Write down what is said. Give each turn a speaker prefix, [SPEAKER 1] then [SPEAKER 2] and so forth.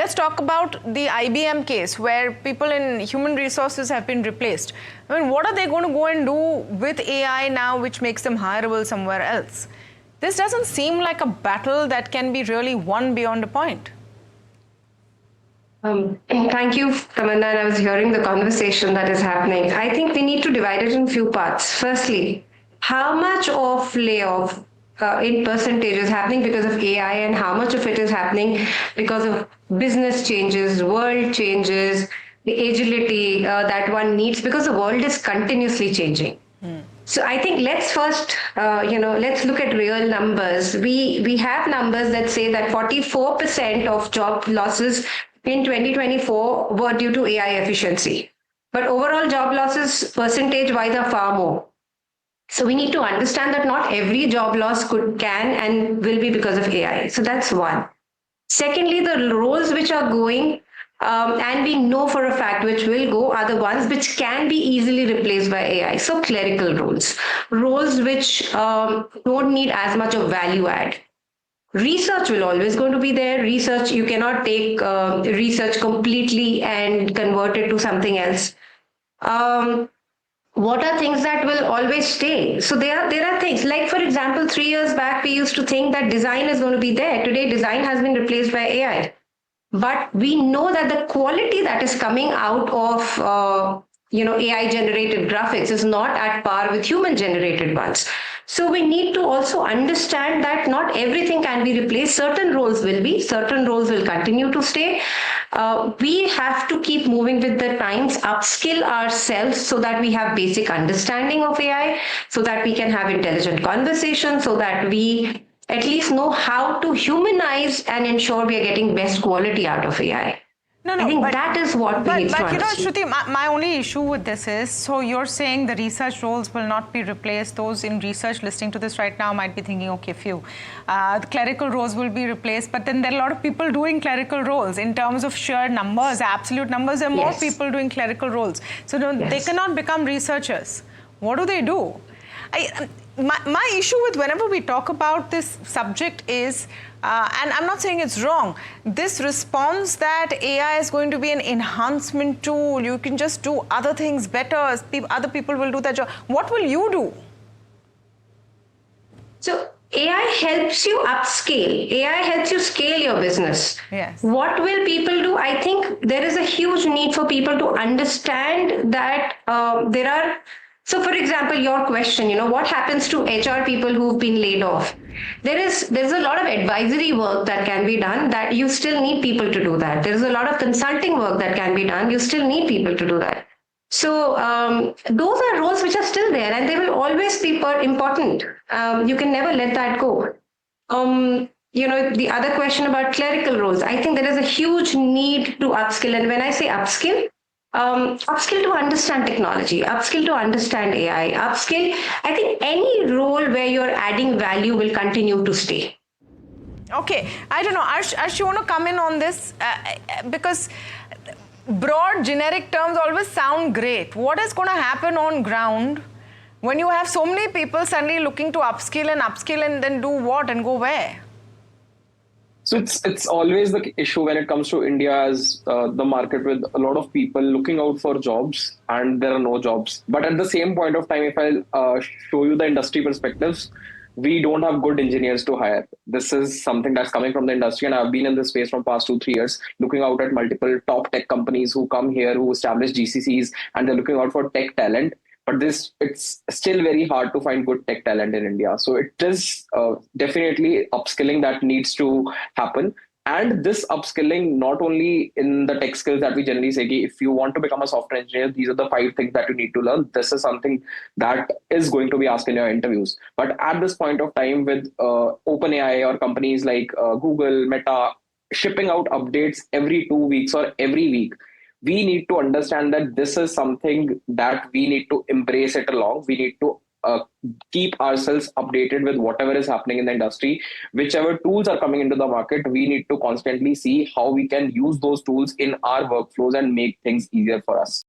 [SPEAKER 1] Let's talk about the IBM case where people in human resources have been replaced. I mean, what are they going to go and do with AI now which makes them hireable somewhere else? This doesn't seem like a battle that can be really won beyond a point.
[SPEAKER 2] Thank you, Tamanna. And I was hearing the conversation that is happening. I think we need to divide it in few parts. Firstly, how much of layoff in percentage is happening because of AI and how much of it is happening because of business changes, world changes, the agility that one needs, because the world is continuously changing. So I think let's first, let's look at real numbers. We have numbers that say that 44% of job losses in 2024 were due to AI efficiency. But overall job losses percentage-wise are far more. So we need to understand that not every job loss can and will be because of AI. So that's one. Secondly, the roles which are going and we know for a fact which will go are the ones which can be easily replaced by AI. So clerical roles which don't need as much of value add. Research will always going to be there. Research, you cannot take research completely and convert it to something else. What are things that will always stay? So there are things like, for example, 3 years back, we used to think that design is going to be there. Today, design has been replaced by AI. But we know that the quality that is coming out of AI generated graphics is not at par with human generated ones. So we need to also understand that not everything can be replaced. Certain roles will continue to stay. We have to keep moving with the times, upskill ourselves so that we have basic understanding of AI, so that we can have intelligent conversations, so that we at least know how to humanize and ensure we are getting best quality out of AI. I think that is what we need to understand.
[SPEAKER 1] But Shruti, my only issue with this is, so you're saying the research roles will not be replaced. Those in research listening to this right now might be thinking, okay, the clerical roles will be replaced, but then there are a lot of people doing clerical roles in terms of sheer numbers, absolute numbers. There are more people doing clerical roles. So they cannot become researchers. What do they do? My issue with whenever we talk about this subject is, and I'm not saying it's wrong, this response that AI is going to be an enhancement tool, you can just do other things better, other people will do that job. What will you do?
[SPEAKER 2] So AI helps you upscale. AI helps you scale your business.
[SPEAKER 1] Yes.
[SPEAKER 2] What will people do? I think there is a huge need for people to understand that there are. So, for example, your question, what happens to HR people who've been laid off? There's a lot of advisory work that can be done that you still need people to do that. There's a lot of consulting work that can be done. You still need people to do that. So those are roles which are still there and they will always be important. You can never let that go. The other question about clerical roles, I think there is a huge need to upskill. And when I say upskill to understand technology, upskill to understand AI, I think any role where you're adding value will continue to stay.
[SPEAKER 1] Okay, I don't know, Arsh, you want to come in on this? Because broad generic terms always sound great. What is going to happen on ground when you have so many people suddenly looking to upskill and then do what and go where?
[SPEAKER 3] So it's always the issue when it comes to India as the market with a lot of people looking out for jobs and there are no jobs. But at the same point of time, if I show you the industry perspectives, we don't have good engineers to hire. This is something that's coming from the industry, and I've been in this space from past 2-3 years, looking out at multiple top tech companies who come here, who establish GCCs, and they're looking out for tech talent. But it's still very hard to find good tech talent in India. So it is definitely upskilling that needs to happen. And this upskilling, not only in the tech skills that we generally say, if you want to become a software engineer, these are the 5 things that you need to learn. This is something that is going to be asked in your interviews. But at this point of time with OpenAI or companies like Google, Meta, shipping out updates every 2 weeks or every week, we need to understand that this is something that we need to embrace it along. We need to keep ourselves updated with whatever is happening in the industry. Whichever tools are coming into the market, we need to constantly see how we can use those tools in our workflows and make things easier for us.